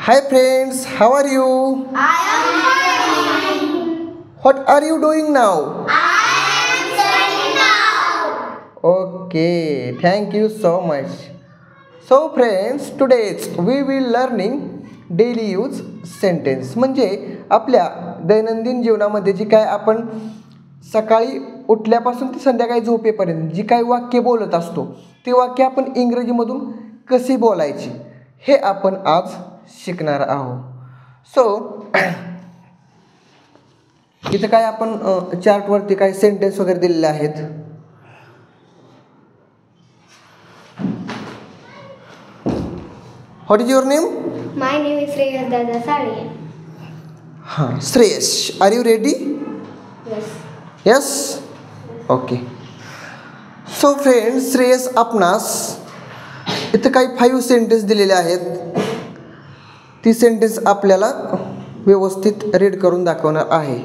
Hi friends, how are you? I am fine. What are you doing now? I am studying now. Okay, thank you so much. So friends, today we will learning daily use sentence. म्हणजे आपल्या दैनंदिन जीवनामध्ये जी काय आपण सकाळी उठल्यापासून ते संध्याकाळी झोपेपर्यंत जी काही वाक्य बोलत असतो ती वाक्य आपण इंग्रजीमधून कशी बोलायची हे आपण आज शिकणार आहोत. सो इथं काय आपण चार्टवरती काही सेंटेन्स वगैरे दिलेले आहेत. What is your name? My name is Shreyas Dada Sale. हां, Shreyas. Are you ready? Yes. Yes. Okay. So friends, Shreyas आपणास इथं काही 5 सेंटेन्स दिलेले आहेत. ती सेंटेन्स आपल्याला व्यवस्थित रीड करून दाखवणार आहे.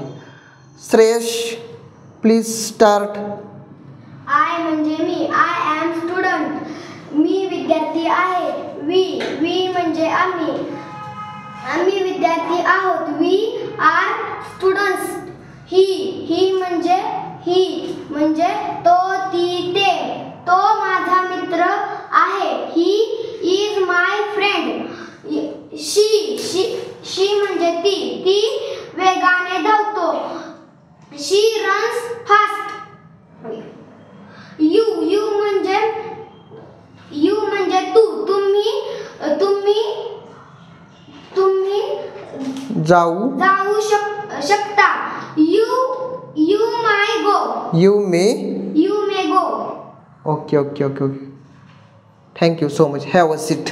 Shreyas, please start. I म्हणजे मी. I am student. मी विद्यार्थी आहे. We म्हणजे आम्ही. आम्ही विद्यार्थी आहोत. We are students. He म्हणजे तो, ती, ते. तो माझा मित्र आहे. He is my friend. She म्हणजे ती वेगाने धावतो. She runs fast. You म्हणजे तू, तुम्ही जाऊ शकता. You may go. You may. You may go. Okay. Thank you so much. Have a seat.